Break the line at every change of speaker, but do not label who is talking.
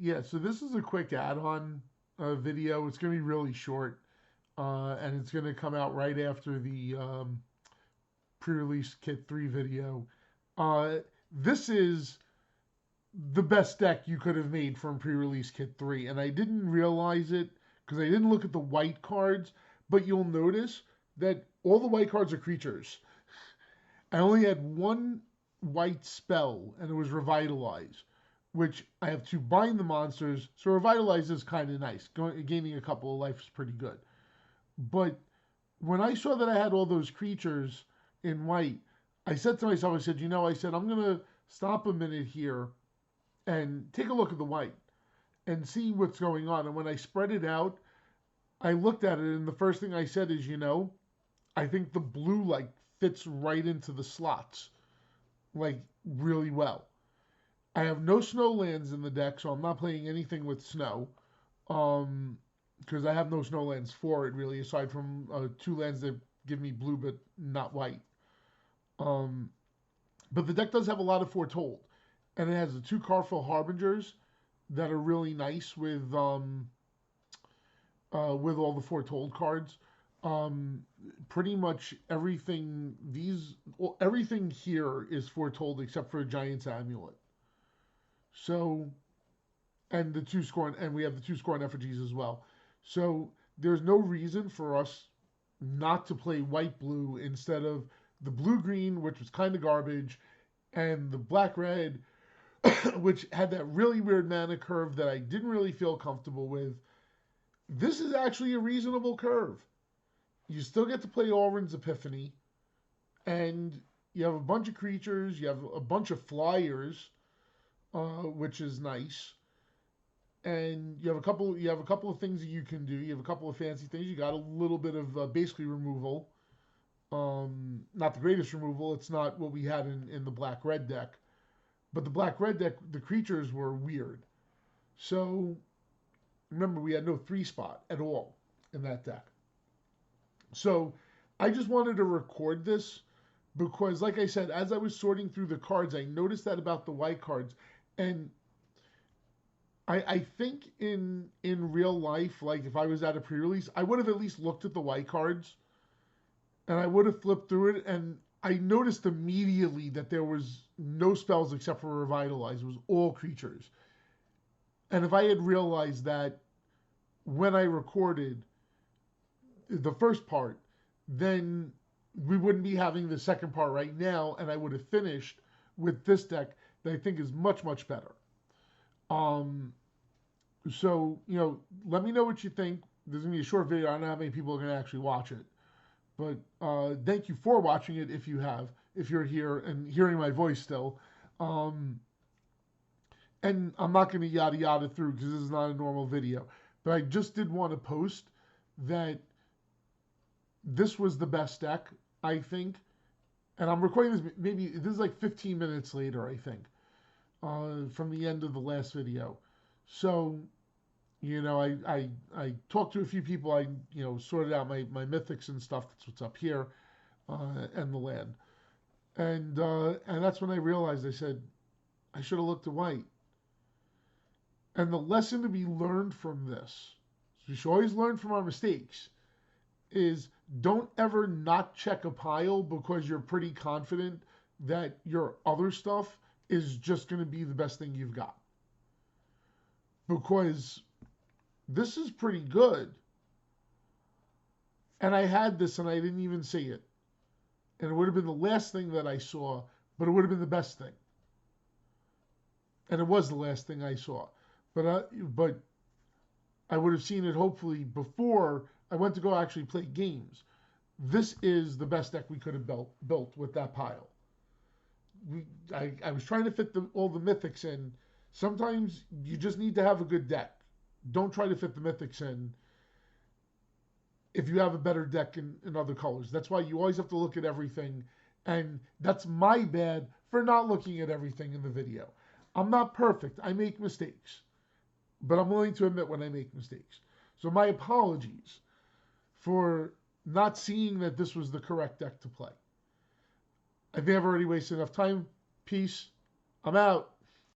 Yeah, so this is a quick add-on video. It's going to be really short, and it's going to come out right after the pre-release kit 3 video. Uh, this is the best deck you could have made from pre-release kit 3, and I didn't realize it because I didn't look at the white cards, but you'll notice that all the white cards are creatures. I only had one white spell, and it was Revitalize, which I have to bind the monsters. So Revitalize is kind of nice. Gaining a couple of life is pretty good. But when I saw that I had all those creatures in white, I said to myself, I said, I'm going to stop a minute here and take a look at the white and see what's going on. And when I spread it out, I looked at it, and the first thing I said is, I think the blue like fits right into the slots, like really well. I have no snow lands in the deck, so I'm not playing anything with snow. Because I have no snow lands for it really, aside from two lands that give me blue but not white. Um, but the deck does have a lot of Foretold, and it has the two Carful Harbingers that are really nice with all the Foretold cards. Um, Pretty much everything here is Foretold except for a Giant's Amulet. So, and the two scorn, and we have the two scorn effigies as well. So there's no reason for us not to play white blue instead of the blue green, which was kind of garbage, and the black red, which had that really weird mana curve that I didn't really feel comfortable with. This is actually a reasonable curve. You still get to play Orin's Epiphany, and you have a bunch of creatures, you have a bunch of flyers, which is nice. And you have a couple of things that you can do. You have a couple of fancy things. You got a little bit of basically removal. Not the greatest removal. It's not what we had in the black red deck. But the black red deck, the creatures were weird. So remember, we had no 3-spot at all in that deck. So I just wanted to record this because, like I said, as I was sorting through the cards, I noticed that about the white cards. And I think in real life, like if I was at a pre-release, I would have at least looked at the white cards and I would have flipped through it, and I noticed immediately that there was no spells except for Revitalize. It was all creatures. And if I had realized that when I recorded the first part, then we wouldn't be having the second part right now, and I would have finished with this deck that I think is much, much better. Um, so, let me know what you think. There's going to be a short video. I don't know how many people are going to actually watch it. But thank you for watching it if you're here and hearing my voice still. Um, and I'm not going to yada yada through because this is not a normal video. But I just did want to post that this was the best deck, I think. And I'm recording this, maybe this is like 15 minutes later, I think, from the end of the last video. So, I talked to a few people. I, sorted out my mythics and stuff. That's what's up here, and the land. And that's when I realized, I said, I should have looked at white. And the lesson to be learned from this, we should always learn from our mistakes, is don't ever not check a pile because you're pretty confident that your other stuff is just going to be the best thing you've got. Because this is pretty good. And I had this and I didn't even see it. And it would have been the last thing that I saw, but it would have been the best thing. And it was the last thing I saw. But I would have seen it hopefully before I went to go actually play games. This is the best deck we could have built with that pile. I was trying to fit all the mythics in. Sometimes you just need to have a good deck. Don't try to fit the mythics in if you have a better deck in other colors. That's why you always have to look at everything. And that's my bad for not looking at everything in the video. I'm not perfect. I make mistakes. But I'm willing to admit when I make mistakes. So my apologies for not seeing that this was the correct deck to play. I think I've already wasted enough time. Peace. I'm out.